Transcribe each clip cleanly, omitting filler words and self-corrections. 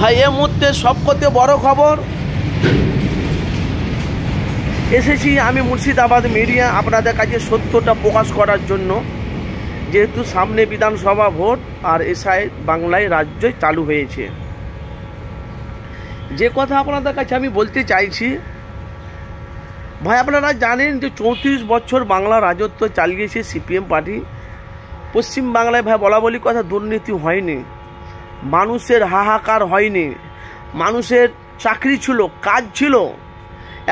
ভাই এই মুহূর্তে সবথেকে বড় খবর এসেছি আমি মুর্শিদাবাদ মিডিয়া আপনাদের কাছে সত্যটা প্রকাশ করার জন্য। যেহেতু সামনে বিধানসভা ভোট আর এসআই বাংলায় রাজ্যে চালু হয়েছে, যে কথা আপনাদের কাছে আমি বলতে চাইছি ভাই, আপনারা জানেন যে 34 বছর বাংলা রাজত্ব চালিয়েছে সিপিএম পার্টি। পশ্চিম বাংলায় ভাই বলা বলি কথা দুর্নীতি হয়নি, মানুষের হাহাকার হয়নি, মানুষের চাকরি ছিল, কাজ ছিল,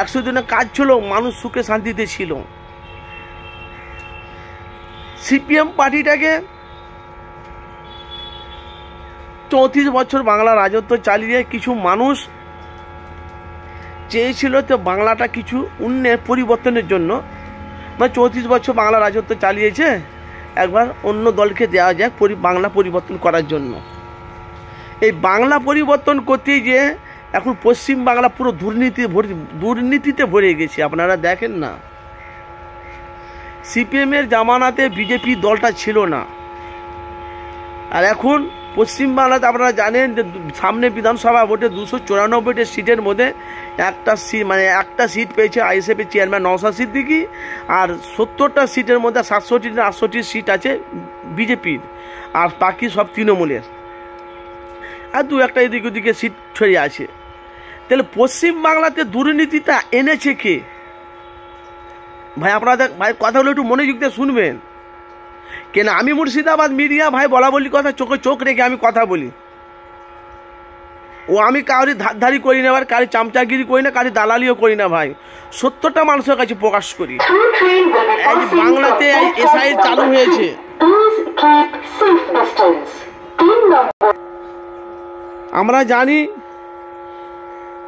100 দিনের কাজ ছিল, মানুষ সুখে শান্তিতে ছিল। সিপিএম পার্টিটাকে 34 বছর বাংলা রাজত্ব চালিয়ে কিছু মানুষ চেয়েছিল তো বাংলাটা কিছু উন্নয়ন পরিবর্তনের জন্য, মানে 34 বছর বাংলা রাজত্ব চালিয়েছে, একবার অন্য দলকে দেওয়া যাক বাংলা পরিবর্তন করার জন্য। এই বাংলা পরিবর্তন করতে গিয়ে এখন পশ্চিম বাংলা পুরো দুর্নীতিতে ভরে গেছে। আপনারা দেখেন না, সিপিএমের জামানাতে বিজেপি দলটা ছিল না, আর এখন পশ্চিম বাংলাতে আপনারা জানেন যে সামনে বিধানসভা ভোটে 294টা সিটের মধ্যে একটা সিট পেয়েছে আইএসএফ এর চেয়ারম্যান নওশাদ সিদ্দিকী, আর 70টা সিটের মধ্যে 67 সিট আছে বিজেপির, আর বাকি সব তৃণমূলের, আর দু একটা এদিক ওদিকে সিট ছড়িয়ে আছে। তাহলে পশ্চিম বাংলাতে দুর্নীতিটা এনেছে কে? ভাই আপনাদের ভাই কথাগুলো একটু মনোযোগ দিয়ে শুনবেন, কেন আমি মুর্শিদাবাদ মিডিয়া ভাই বলা বলি কথা চোখে চোখ রেখে আমি কথা বলি। ও আমি কাউরি ধারধারি করি না, কারি চামচাগিরি করি না, কারি দালালিও করি না ভাই, সত্যটা মানুষের কাছে প্রকাশ করি। এই বাংলাতে এসআই চালু হয়েছে, আমরা জানি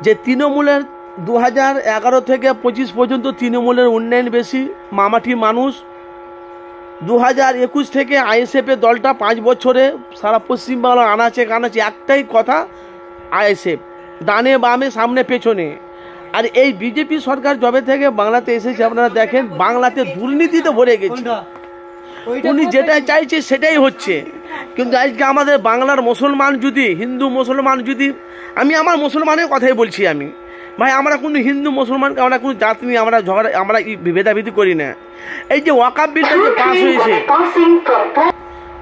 যে তৃণমূলের 2011 থেকে 25 পর্যন্ত তৃণমূলের উন্নয়ন বেশি, মামাটি মানুষ। 2021 থেকে আইএসএফের দলটা 5 বছরে সারা পশ্চিমবাংলা আনাচে কানাচে একটাই কথা, আইএসএফ ডানে বামে সামনে পেছনে। আর এই বিজেপি সরকার যবে থেকে বাংলাতে এসেছে আপনারা দেখেন বাংলাতে দুর্নীতিতে ভরে গেছে, উনি যেটাই চাইছে সেটাই হচ্ছে। কিন্তু আজকে আমাদের বাংলার মুসলমান যদি, হিন্দু মুসলমান যদি, আমি আমার মুসলমানের কথাই বলছি আমি ভাই, আমরা কোনো হিন্দু মুসলমানকে আমরা কোনো জাতি নিয়ে আমরা ঝগড়া আমরা ভেদাভেদি করি না। এই যে ওয়াকাফ বিলটা যে পাস হয়েছে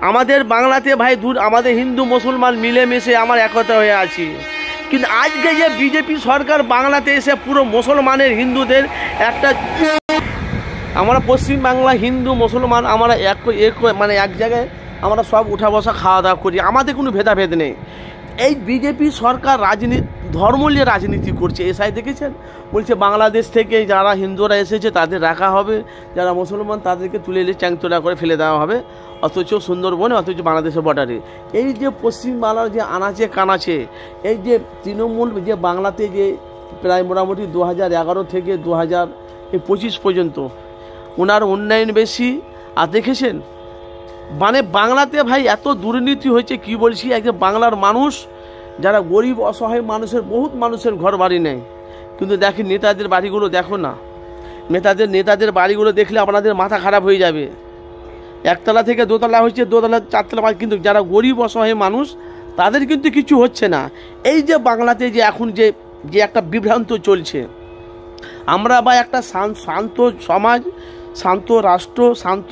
আমাদের বাংলাতে ভাই, আমাদের হিন্দু মুসলমান মিলেমিশে আমার একতা হয়ে আছি। কিন্তু আজকে যে বিজেপি সরকার বাংলাতে এসে পুরো মুসলমানের হিন্দুদের একটা, আমরা পশ্চিম বাংলা হিন্দু মুসলমান আমরা এক জায়গায় আমরা সব উঠা বসা খাওয়া দাওয়া করি, আমাদের কোনো ভেদাভেদ নেই। এই বিজেপি সরকার ধর্ম নিয়ে রাজনীতি করছে। এসআই দেখেছেন, বলছে বাংলাদেশ থেকে যারা হিন্দুরা এসেছে তাদের রাখা হবে, যারা মুসলমান তাদেরকে তুলে এলে চ্যাংতোলা করে ফেলে দেওয়া হবে, অথচ সুন্দরবনে, অথচ বাংলাদেশের বর্ডারে। এই যে পশ্চিমবাংলার যে আনাচে কানাচে, এই যে তৃণমূল যে বাংলাতে যে প্রায় মোটামুটি 2011 থেকে 2025 পর্যন্ত ওনার উন্নয়ন বেশি। আর দেখেছেন মানে বাংলাতে ভাই এত দুর্নীতি হয়েছে কি বলছি, একজন বাংলার মানুষ যারা গরিব অসহায় মানুষের, বহুত মানুষের ঘর বাড়ি নেই। কিন্তু দেখেন নেতাদের বাড়িগুলো দেখো না, নেতাদের বাড়িগুলো দেখলে আপনাদের মাথা খারাপ হয়ে যাবে। একতলা থেকে দোতলা হয়েছে, দোতলা 4তলা, কিন্তু যারা গরিব অসহায় মানুষ তাদের কিন্তু কিছু হচ্ছে না। এই যে বাংলাতে যে এখন যে একটা বিভ্রান্ত চলছে, আমরা বা একটা শান্ত সমাজ, শান্ত রাষ্ট্র, শান্ত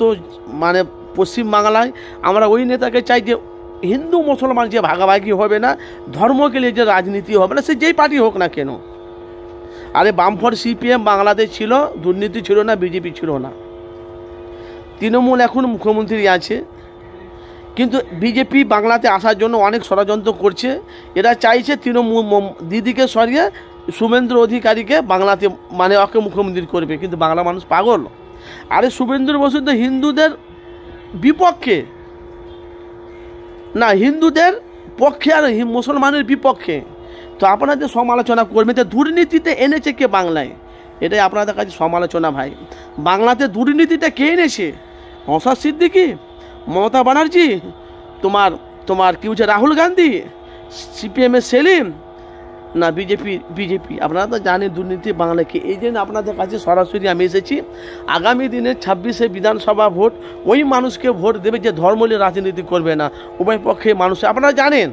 মানে পশ্চিমবাংলায় আমরা ওই নেতাকে চাই যে হিন্দু মুসলমান যে ভাগাভাগি হবে না, ধর্মকে নিয়ে যে রাজনীতি হবে না, সে যেই পার্টি হোক না কেন। আরে বামফ্রন্ট সিপিএম বাংলাদেশ ছিল, দুর্নীতি ছিল না, বিজেপি ছিল না। তৃণমূল এখন মুখ্যমন্ত্রী আছে, কিন্তু বিজেপি বাংলাতে আসার জন্য অনেক ষড়যন্ত্র করছে। এরা চাইছে তৃণমূল দিদিকে সরিয়ে শুভেন্দু অধিকারীকে বাংলাতে মানে ওকে মুখ্যমন্ত্রী করবে, কিন্তু বাংলা মানুষ পাগল। আরে শুভেন্দু বসু তো হিন্দুদের বিপক্ষে না, হিন্দুদের পক্ষে আর মুসলমানের বিপক্ষে। তো আপনাদের সমালোচনা করবেন যে দুর্নীতিতে এনেছে কে বাংলায়, এটাই আপনাদের কাছে সমালোচনা ভাই। বাংলাতে দুর্নীতিটা কে এনেছে? নওশাদ সিদ্দিকী, মমতা ব্যানার্জি, তোমার কি হচ্ছে রাহুল গান্ধী, সিপিএমের সেলিম, না বিজেপি। আপনারা তো জানেন দুর্নীতি বাংলাকে। এই জন্য আপনাদের কাছে সরাসরি আমি এসেছি। আগামী দিনে 26শে বিধানসভা ভোট, ওই মানুষকে ভোট দেবে যে ধর্ম নিয়ে রাজনীতি করবে না, উভয় পক্ষে মানুষ। আপনারা জানেন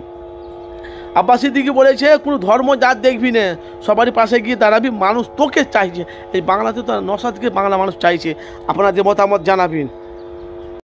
আব্বাস সিদ্দিকী বলেছে কোনো ধর্ম জাত দেখবি না, সবারই পাশে গিয়ে দাঁড়াবি, মানুষ তোকে চাইছে। এই বাংলাতে তো নওশাদকে বাংলা মানুষ চাইছে। আপনাদের মতামত জানাবেন।